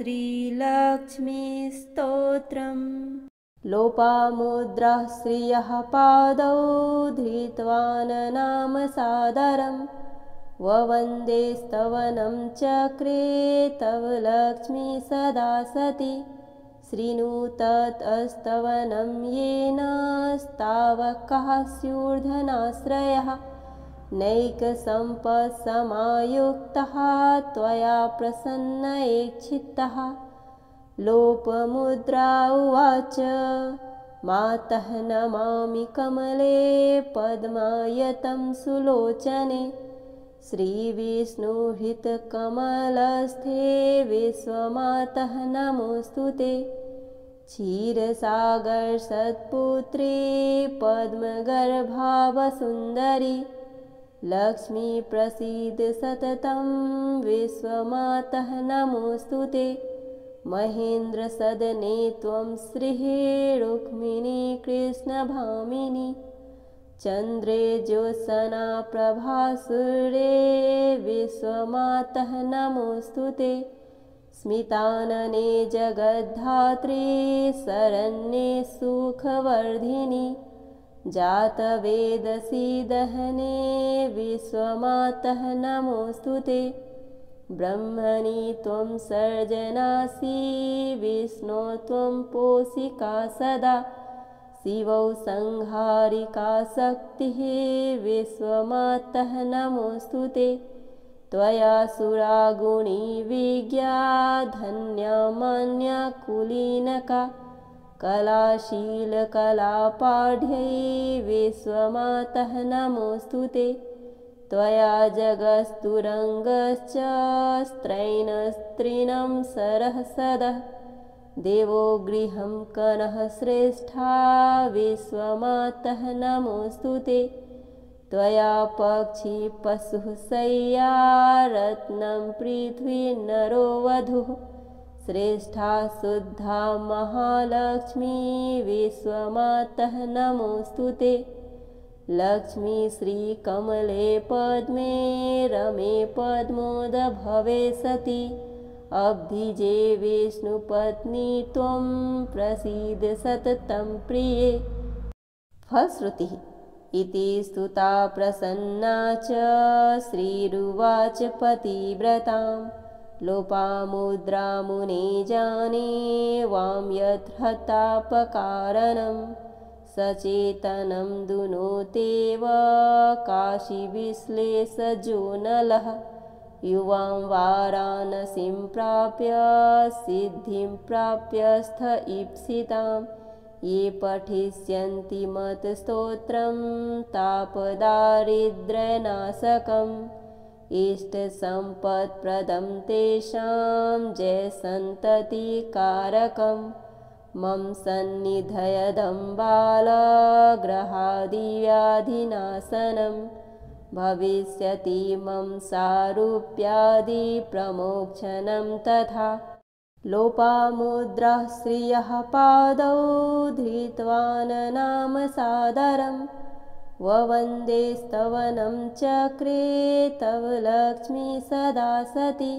श्रीलक्ष्मीस्तोत्रम्। लोपामुद्राः श्रियः पादौ धृत्वान् नाम सादरं ववन्दे स्तवनं चक्रे तव लक्ष्मी सदा सती। शृणु तत्स्तवनं येन स्तावकाः स्यूर्धनाश्रयः नैकसम्पत्समायुक्तः त्वया प्रसन्नैक्षितः। लोपमुद्रा उवाच मातः नमामि कमले पद्मायतं सुलोचने श्रीविष्णुहृतकमलस्थे विश्वमातः नमोऽस्तु ते। क्षीरसागरसत्पुत्री पद्मगर्भावसुन्दरी लक्ष्मी प्रसीद सततं विश्वमातः नमोऽस्तु ते। महेन्द्रसदने त्वं श्रीः रुक्मिणी कृष्णभामिनी चन्द्रे ज्योत्स्ना प्रभासूर्ये विश्वमातः नमोऽस्तु ते। स्मितानने जगद्धात्री शरण्ये सुखवर्धिनी जातवेदसी दहने विश्वमातः नमोऽस्तु ते। ब्रह्मणि त्वं सर्जनासि विष्णो त्वं पोषिका सदा शिवौ संहारिका शक्तिः विश्वमातः नमोऽस्तु ते। त्वया सुरागुणी विज्ञा धन्या मान्या कुलीनका कलाशीलकलापाढ्यै विश्वमातः नमोऽस्तु ते। त्वया जगस्तुरङ्गश्च स्त्रैणस्त्रीणं सरः सदः देवो गृहं कनः श्रेष्ठा विश्वमातः नमोऽस्तु ते। त्वया पक्षी पशुः शय्या रत्नं पृथ्वी नरो वधूः श्रेष्ठा शुद्धा महालक्ष्मी विश्वमातः नमोऽस्तु ते। लक्ष्मी श्रीकमले पद्मे रमे पद्मोदभवे सती अब्धिजे विष्णुपत्नी त्वं प्रसीद सततं प्रिये। फलश्रुतिः इति स्तुता प्रसन्ना च श्रीरुवाच पतिव्रतां लोपामुद्रा मुने जाने वां यत्र हतापकारणं सचेतनं दुनोतेव काशीविश्लेषजो नलः युवां वाराणसीं प्राप्य सिद्धिं प्राप्यस्थ ईप्सितां ये पठिष्यन्ति मत्स्तोत्रं तापदारिद्र्यनाशकम् इष्टसम्पत्प्रदं तेषां जयसन्ततिकारकं मम सन्निधयदं बालग्रहादिव्याधिनाशनं भविष्यति मम सारूप्यादिप्रमोक्षणं तथा। लोपामुद्राः श्रियः पादौ धृत्वान् नाम सादरं ववन्दे स्तवनं चक्रे तव लक्ष्मी सदा सती।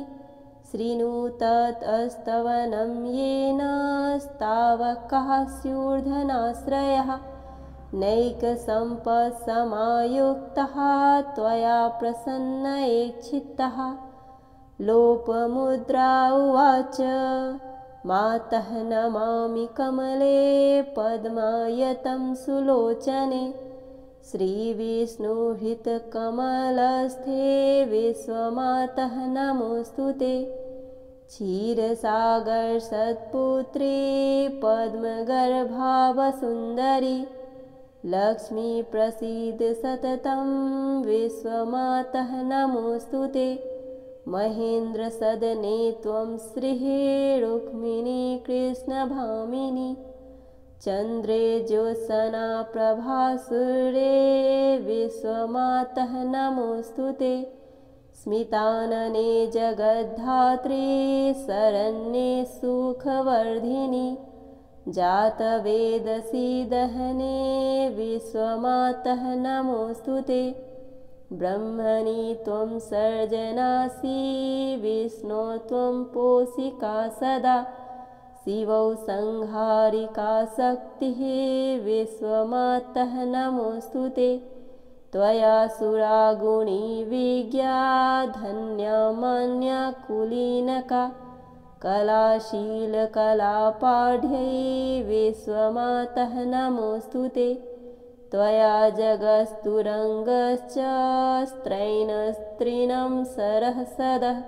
शृणु तत्स्तवनं येन स्तावकाः स्यूर्धनाश्रयः नैकसम्पत्समायुक्तः त्वया प्रसन्नैक्षितः। लोपमुद्रा उवाच मातः नमामि कमले पद्मायतं सुलोचने श्रीविष्णुहृतकमलस्थे विश्वमातः नमोऽस्तु ते। क्षीरसागरसत्पुत्री पद्मगर्भावसुन्दरी लक्ष्मी प्रसीद सततं विश्वमातः नमोऽस्तु ते। महेन्द्रसदने त्वं श्रीः रुक्मिणी कृष्णभामिनी चन्द्रे ज्योत्स्ना प्रभासूर्ये विश्वमातः नमोऽस्तु ते। स्मितानने जगद्धात्री शरण्ये सुखवर्धिनी जातवेदसी दहने विश्वमातः नमोऽस्तु ते। ब्रह्मणि त्वं सर्जनासि विष्णो त्वं पोषिका सदा शिवौ संहारिका शक्तिः विश्वमातः नमोऽस्तु ते त्वया सुरा गुणी विज्ञा धन्या मान्या कुलीनका कलाशीलकलापाढ्यै विश्वमातः नमोऽस्तु ते त्वया जगस्तुरङ्गश्च स्त्रैणस्त्रीणं सरः सदः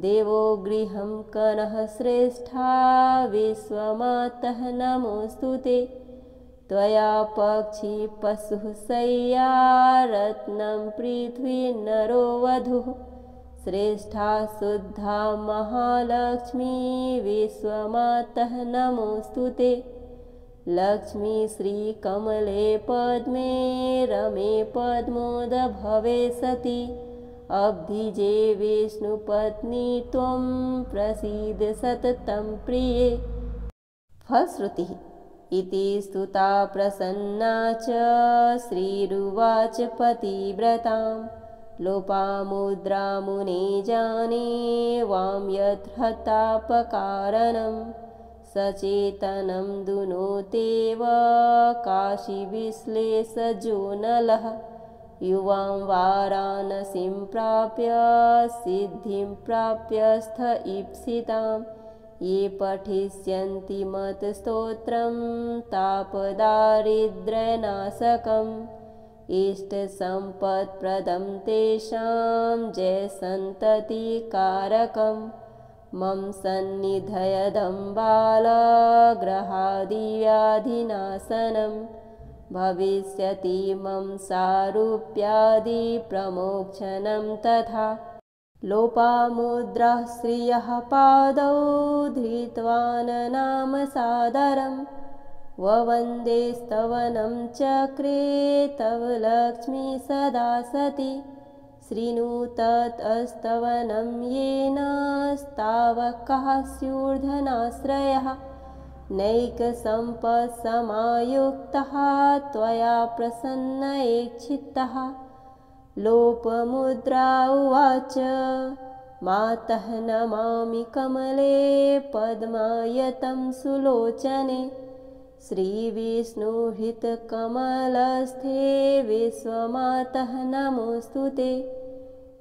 देवो गृहं कनः श्रेष्ठा विश्वमातः नमोऽस्तु ते त्वया पक्षी पशुः शय्या रत्नं पृथ्वी नरो वधूः श्रेष्ठा शुद्धा महालक्ष्मी विश्वमातः नमोऽस्तु ते लक्ष्मी श्रीकमले पद्मे रमे पद्मोदभवे सति अब्धिजे विष्णुपत्नी त्वं प्रसीद सततं प्रिये। फलश्रुतिः इति स्तुता प्रसन्ना च श्रीरुवाच पतिव्रतां लोपामुद्रा मुने जाने वां यत्हतापकारणं सचेतनं दुनोतेव काशीविश्लेषजो नलः युवां वाराणसीं प्राप्य सिद्धिं प्राप्यस्थ ईप्सितां ये पठिष्यन्ति मत्स्तोत्रं तापदारिद्र्यनाशकम् इष्टसम्पत्प्रदं तेषां जयसन्ततिकारकं मम सन्निधयदं बालग्रहादिव्याधिनाशनं भविष्यति मम सारूप्यादिप्रमोक्षणं तथा लोपामुद्राः श्रियः पादौ धृत्वान् नाम सादरं ववन्दे स्तवनं चक्रे तव लक्ष्मी सदा सति शृणु तत्स्तवनं येन स्तावकः स्यूर्धनाश्रयः नैकसम्पत्समायुक्तः त्वया प्रसन्नैक्षितः लोपमुद्रा उवाच मातः नमामि कमले पद्मायतं सुलोचने श्रीविष्णुहृतकमलस्थे विश्वमातः नमोऽस्तु ते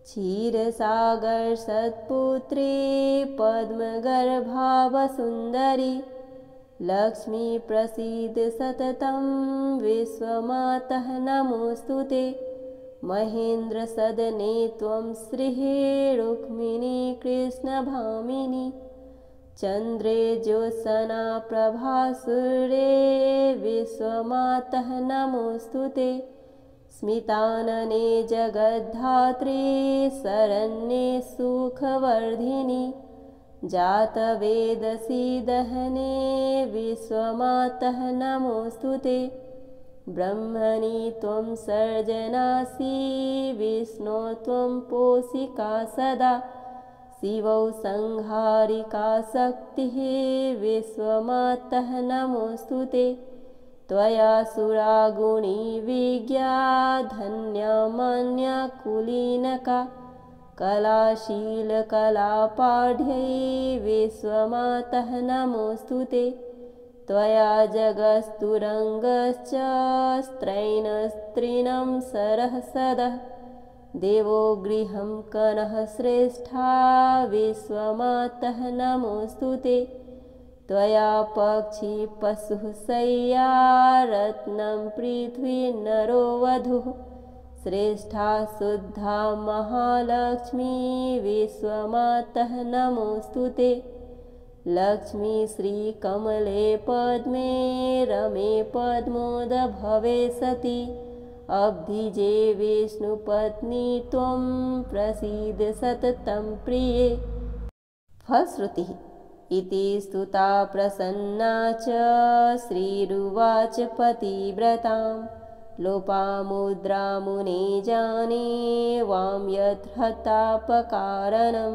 क्षीरसागरसत्पुत्री पद्मगर्भावसुन्दरी लक्ष्मी प्रसीद सततं विश्वमातः नमोऽस्तु ते महेन्द्रसदने त्वं श्रीः रुक्मिणी कृष्णभामिनी चन्द्रे ज्योत्स्ना प्रभासूर्ये विश्वमातः नमोऽस्तु ते स्मितानने जगद्धात्री शरण्ये सुखवर्धिनी जातवेदसी दहने विश्वमातः नमोऽस्तु ते ब्रह्मणि त्वं सर्जनासि विष्णो त्वं पोषिका सदा शिवौ संहारिका शक्तिः विश्वमातः नमोऽस्तु ते त्वया सुरा गुणी विज्ञा धन्या मान्या कुलीनका कलाशीलकलापाढ्यै विश्वमातः नमोऽस्तु ते त्वया जगस्तुरङ्गश्च स्त्रैणस्त्रीणं सरः सदः देवो गृहं कनः श्रेष्ठा विश्वमातः नमोऽस्तु ते त्वया पक्षी पशुः शय्या रत्नं पृथ्वी नरो वधूः श्रेष्ठा शुद्धा महालक्ष्मी विश्वमातः नमोऽस्तु ते लक्ष्मी श्रीकमले पद्मे रमे पद्मोदभवे सति अब्धिजे विष्णुपत्नी त्वं प्रसीद सततं प्रिये। फलश्रुतिः इति स्तुता प्रसन्ना च श्रीरुवाच पतिव्रतां लोपामुद्रा मुने जाने वां यत्हतापकारणं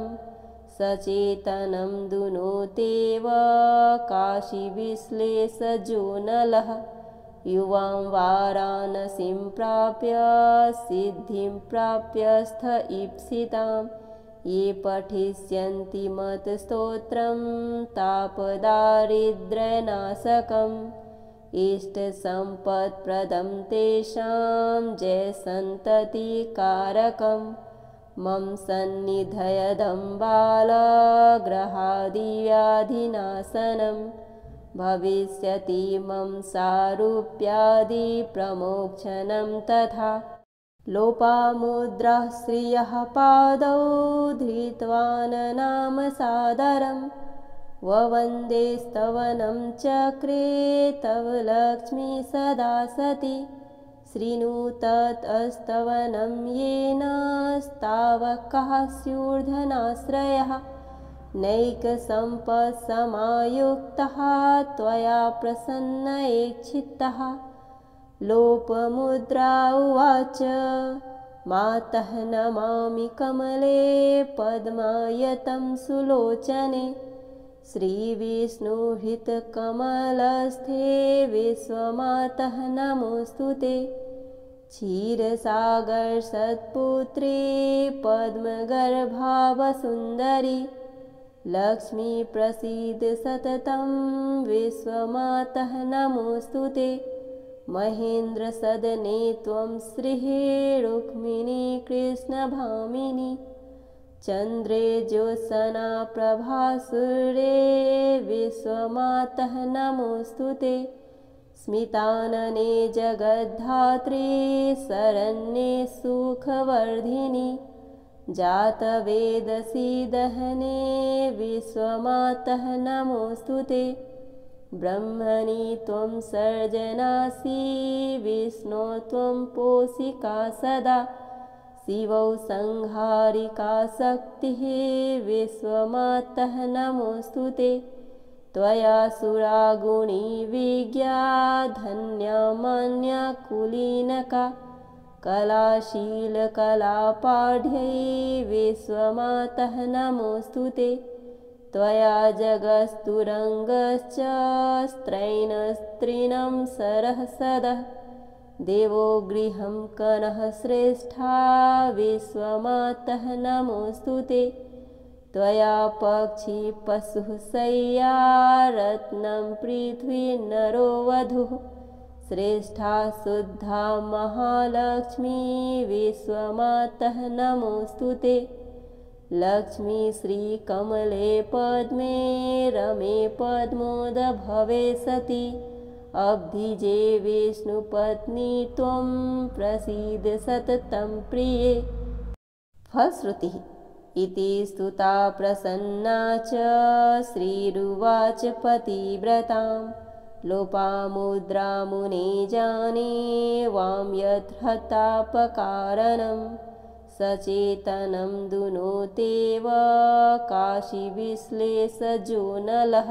सचेतनं दुनोतेव काशीविश्लेषजो नलः युवां वाराणसीं प्राप्य सिद्धिं प्राप्यस्थ ईप्सितां ये पठिष्यन्ति मत्स्तोत्रं तापदारिद्र्यनाशकम् इष्टसम्पत्प्रदं तेषां जयसन्ततिकारकं मम सन्निधयदं बालग्रहादिव्याधिनाशनं भविष्यति मम सारूप्यादिप्रमोक्षणं तथा लोपामुद्राः श्रियः पादौ धृत्वान् नाम सादरम् ववन्दे स्तवनं चक्रे तव लक्ष्मी सदा सति शृणु तत्स्तवनं येन स्तावकः स्यूर्धनाश्रयः नैकसम्पत्समायुक्तः त्वया प्रसन्नैक्षितः लोपमुद्रा उवाच मातः नमामि कमले पद्मायतं सुलोचने श्रीविष्णुहृतकमलस्थे विश्वमातः नमोऽस्तु ते क्षीरसागरसत्पुत्री पद्मगर्भावसुन्दरी लक्ष्मी प्रसीद सततं विश्वमातः नमोऽस्तु ते महेन्द्रसदने त्वं श्रीः रुक्मिणी कृष्णभामिनी चन्द्रे ज्योत्सना प्रभासूर्ये विश्वमातः नमोऽस्तु ते स्मितानने जगद्धात्री शरण्ये सुखवर्धिनी जातवेदसी दहने विश्वमातः नमोऽस्तु ते ब्रह्मणि त्वं सर्जनासि विष्णो त्वं पोषिका सदा शिवौ संहारिका शक्तिः विश्वमातः नमोऽस्तु ते त्वया सुरागुणी विज्ञा धन्या मान्या कुलीनका कलाशीलकलापाढ्यै विश्वमातः नमोऽस्तु ते त्वया जगस्तुरङ्गश्च स्त्रैणस्त्रीणं सरः सदः देवो गृहं कनः श्रेष्ठा विश्वमातः नमोऽस्तु ते त्वया पक्षी पशुः शय्या रत्नं पृथ्वी नरो वधूः श्रेष्ठा शुद्धा महालक्ष्मी विश्वमातः नमोऽस्तु ते लक्ष्मी श्रीकमले पद्मे रमे पद्मोदभवे सति अब्धिजे विष्णुपत्नी त्वं प्रसीद सततं प्रिये फलश्रुतिः इति स्तुता प्रसन्ना च श्रीरुवाच पतिव्रतां लोपामुद्रा मुने जाने वां यत्हतापकारणं सचेतनं दुनोतेव काशीविश्लेषजो नलः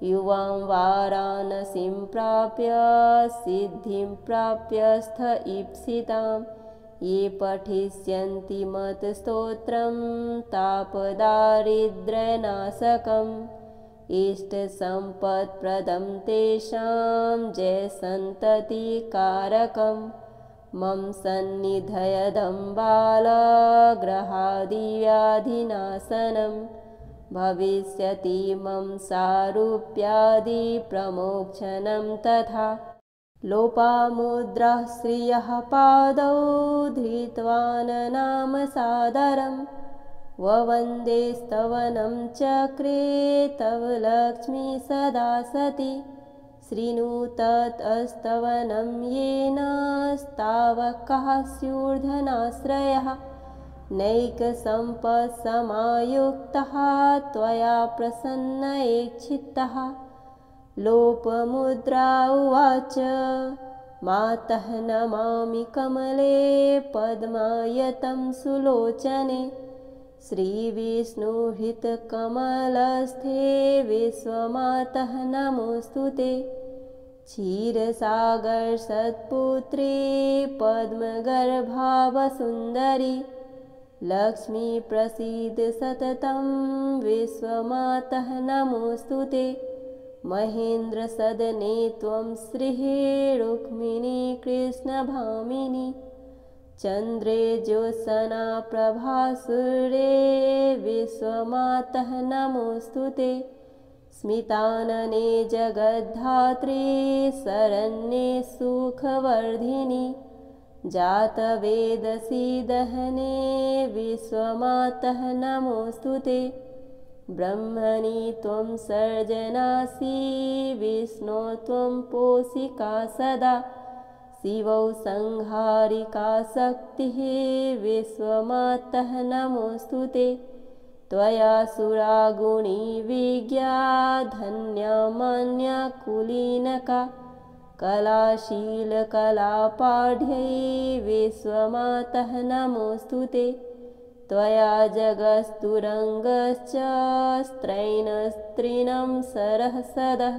युवां वाराणसीं प्राप्य सिद्धिं प्राप्यस्थ ईप्सितां ये पठिष्यन्ति मत्स्तोत्रं तापदारिद्र्यनाशकम् इष्टसम्पत्प्रदं तेषां जयसन्ततिकारकं मम सन्निधयदं बालग्रहादिव्याधिनाशनं भविष्यति मम सारूप्यादिप्रमोक्षणं तथा लोपामुद्राः श्रियः पादौ धृत्वान् नाम सादरम् ववन्दे स्तवनं चक्रे तव लक्ष्मी सदा सति शृणु तत्स्तवनं येन स्तावकः स्यूर्धनाश्रयः नैकसम्पत्समायुक्तः त्वया प्रसन्नैक्षितः लोपमुद्रा उवाच मातः नमामि कमले पद्मायतं सुलोचने श्रीविष्णुहृतकमलस्थे विश्वमातः नमोऽस्तु ते क्षीरसागरसत्पुत्री पद्मगर्भावसुन्दरी लक्ष्मी प्रसीद सततं विश्वमातः नमोऽस्तु ते महेन्द्रसदने त्वं श्रीः रुक्मिणी कृष्णभामिनी चन्द्रे ज्योत्सना प्रभासूर्ये विश्वमातः नमोऽस्तु ते स्मितानने जगद्धात्री शरण्ये सुखवर्धिनी जातवेदसी दहने विश्वमातः नमोऽस्तु ते ब्रह्मणि त्वं सर्जनासि विष्णो त्वं पोषिका सदा शिवौ संहारिका शक्तिः विश्वमातः नमोऽस्तु ते त्वया सुरा गुणी विज्ञा धन्या मान्या कुलीनका कलाशीलकलापाढ्यै विश्वमातः नमोऽस्तु ते त्वया जगस्तुरङ्गश्च स्त्रैणस्त्रीणं सरः सदः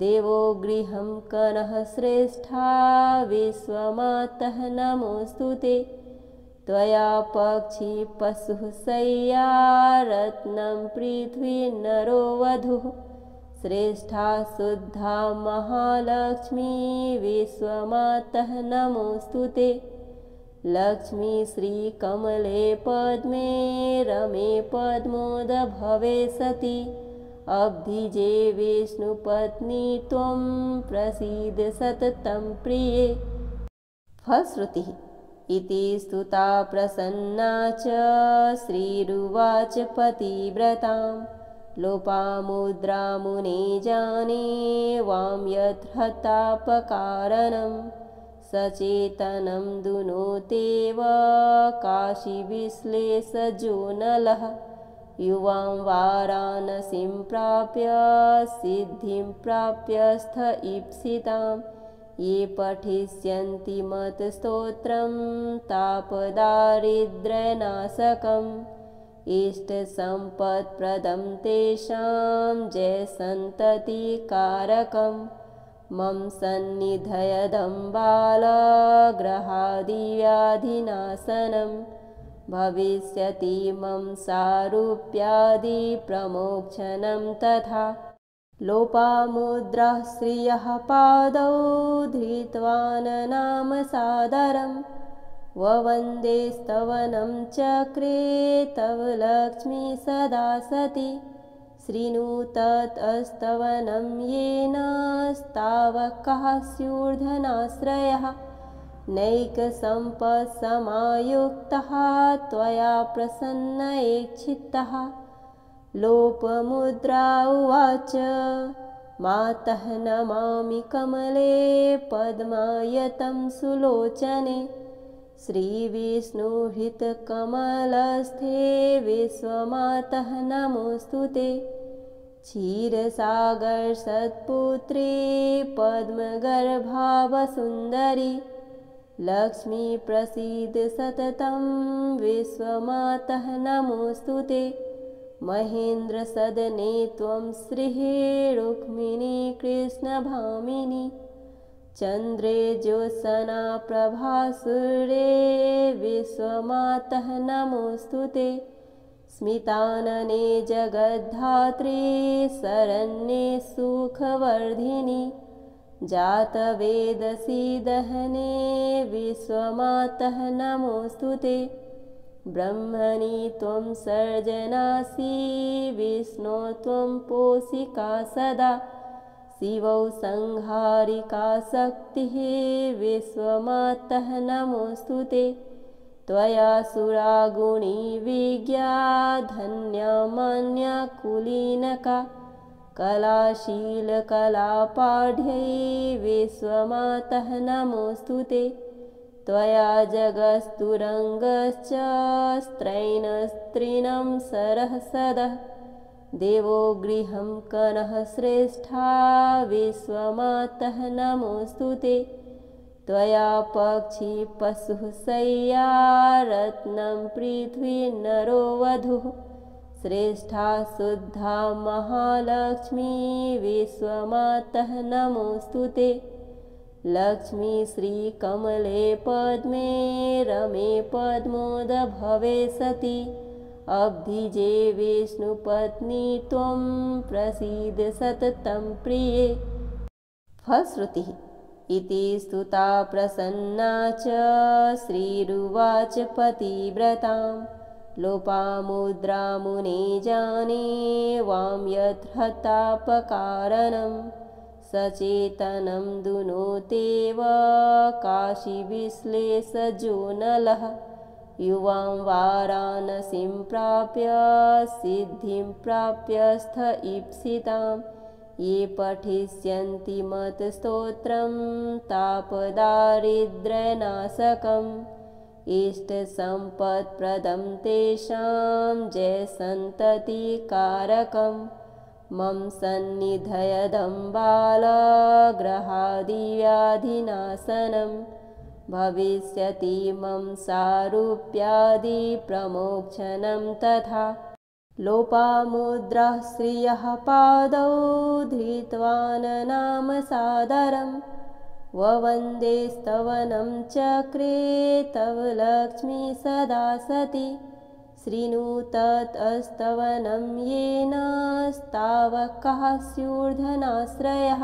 देवो गृहं कनः श्रेष्ठा विश्वमातः नमोऽस्तु ते त्वया पक्षी पशुः शय्या रत्नं पृथ्वी नरो वधूः श्रेष्ठा शुद्धा महालक्ष्मी विश्वमातः नमोऽस्तु ते लक्ष्मी श्रीकमले पद्मे रमे पद्मोदभवे सती अब्धिजे विष्णुपत्नी त्वं प्रसीद सततं प्रिये। फलश्रुतिः इति स्तुता प्रसन्ना च श्रीरुवाच पतिव्रतां लोपामुद्रा मुने जाने वां यत्हतापकारणं सचेतनं दुनोतेव काशीविश्लेषजो नलः युवां वाराणसीं प्राप्य सिद्धिं प्राप्यस्थ ईप्सितां ये पठिष्यन्ति मत्स्तोत्रं तापदारिद्र्यनाशकम् इष्टसम्पत्प्रदं तेषां जयसन्ततिकारकं मम सन्निधयदं बालग्रहादिव्याधिनाशनं भविष्यति मम सारूप्यादिप्रमोक्षणं तथा लोपामुद्राः श्रियः पादौ धृत्वान् नाम सादरं ववन्दे स्तवनं चक्रे तव लक्ष्मी सदा सती शृणु तत्स्तवनं येन स्तावकः स्यूर्धनाश्रयः नैकसम्पत्समायुक्तः त्वया प्रसन्नैक्षितः लोपमुद्रा उवाच मातः नमामि कमले पद्मायतं सुलोचने श्रीविष्णुहृतकमलस्थे विश्वमातः नमोऽस्तु ते क्षीरसागरसत्पुत्री पद्मगर्भावसुन्दरी लक्ष्मी प्रसीद सततं विश्वमातः नमोऽस्तु ते महेन्द्रसदने त्वं श्रीः रुक्मिणी कृष्णभामिनी चन्द्रे ज्योत्सना प्रभासूर्ये विश्वमातः नमोऽस्तु ते स्मितानने जगद्धात्री शरण्ये सुखवर्धिनी जातवेदसी दहने विश्वमातः नमोऽस्तु ते ब्रह्मणि त्वं सर्जनासि विष्णो त्वं पोषिका सदा शिवौ संहारिका शक्तिः विश्वमातः नमोऽस्तु ते त्वया सुरा गुणी विज्ञा धन्या मान्या कुलीनका कलाशीलकलापाढ्यै विश्वमातः नमोऽस्तु ते त्वया जगस्तुरङ्गश्च स्त्रैणस्त्रीणं सरः सदः देवो गृहं कनः श्रेष्ठा विश्वमातः नमोऽस्तु ते त्वया पक्षी पशुः शय्या रत्नं पृथ्वी नरो वधूः श्रेष्ठा शुद्धा महालक्ष्मी विश्वमातः नमोऽस्तु ते लक्ष्मी श्रीकमले पद्मे रमे पद्मोदभवे सती अब्धिजे विष्णुपत्नी त्वं प्रसीद सततं प्रिये। फलश्रुतिः इति स्तुता प्रसन्ना च श्रीरुवाच पतिव्रतां लोपामुद्रामुने जाने वां यत्हतापकारणं सचेतनं दुनोतेव काशीविश्लेषजो नलः युवां वाराणसीं प्राप्य सिद्धिं प्राप्यस्थ ईप्सितां ये पठिष्यन्ति मत्स्तोत्रं तापदारिद्र्यनाशकम् इष्टसम्पत्प्रदं तेषां जयसन्ततिकारकं मम सन्निधयदं बालग्रहादिव्याधिनाशनं भविष्यति मम सारूप्यादिप्रमोक्षणं तथा। लोपामुद्राः श्रियः पादौ धृत्वान् नाम सादरं ववन्दे स्तवनं चक्रे तव लक्ष्मी सदा सती शृणु तत्स्तवनं येन स्तावकः स्यूर्धनाश्रयः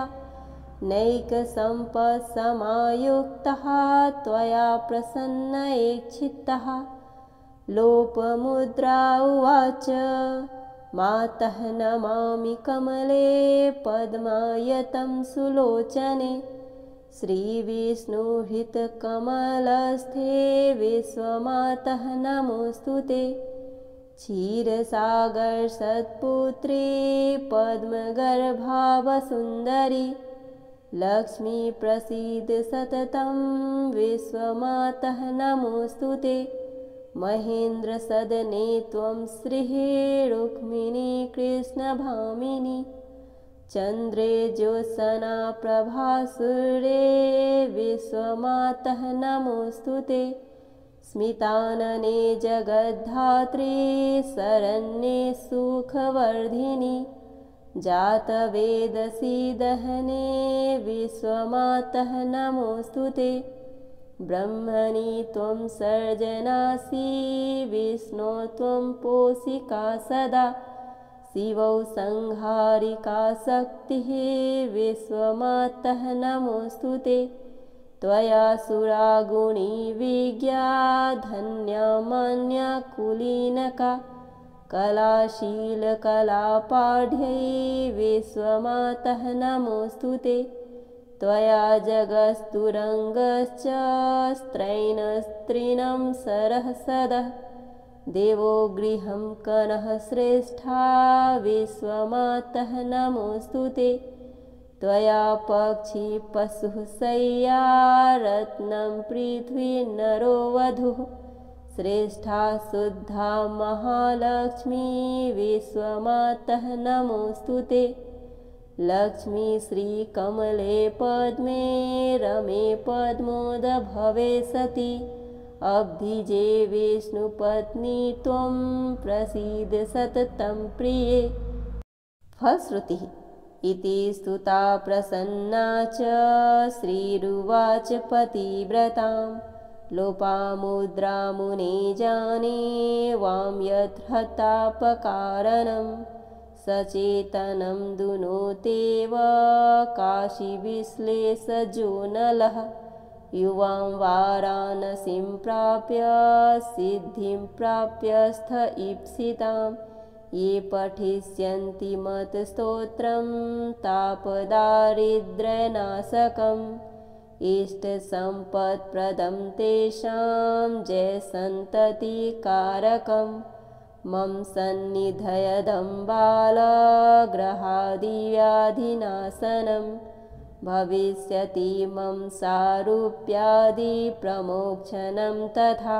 नैकसम्पत्समायुक्तः त्वया प्रसन्नैक्षितः। लोपमुद्रा उवाच मातः नमामि कमले पद्मायतं सुलोचने श्रीविष्णुहृतकमलस्थे विश्वमातः नमोऽस्तु ते। क्षीरसागरसत्पुत्री पद्मगर्भावसुन्दरी लक्ष्मी प्रसीद सततं विश्वमातः नमोऽस्तु ते। महेन्द्रसदने त्वं श्रीः रुक्मिणी कृष्णभामिनी चन्द्रे ज्योत्सना प्रभासूर्ये विश्वमातः नमोऽस्तु ते। स्मितानने जगद्धात्री शरण्ये सुखवर्धिनी जातवेदसी दहने विश्वमातः नमोऽस्तु ते। ब्रह्मणि त्वं सर्जनासि विष्णो त्वं पोषिका सदा शिवौ संहारिका शक्तिः विश्वमातः नमोऽस्तु ते। त्वया सुरागुणी विज्ञा धन्या मान्या कुलीनका कलाशीलकलापाढ्यै विश्वमातः नमोऽस्तु ते। त्वया जगस्तुरङ्गश्च स्त्रैणस्त्रीणं सरः सदः देवो गृहं कनः श्रेष्ठा विश्वमातः नमोऽस्तु ते। त्वया पक्षी पशुः शय्या रत्नं पृथ्वी नरो वधूः श्रेष्ठा शुद्धा महालक्ष्मी विश्वमातः नमोऽस्तु ते। लक्ष्मी श्रीकमले पद्मे रमे पद्मोदभवे सती अब्धिजे विष्णुपत्नी त्वं प्रसीद सततं प्रिये। फलश्रुतिः इति स्तुता प्रसन्ना च श्रीरुवाच पतिव्रतां लोपामुद्रामुने जाने वां यत्हतापकारणं सचेतनं दुनोतेव काशीविश्लेषजो नलः युवां वाराणसीं प्राप्य सिद्धिं प्राप्यस्थ ईप्सितां ये पठिष्यन्ति मत्स्तोत्रं तापदारिद्र्यनाशकम् इष्टसम्पत्प्रदं तेषां जयसन्ततिकारकं मम सन्निधयदं बालग्रहादिव्याधिनाशनं भविष्यति मम सारूप्यादिप्रमोक्षणं तथा।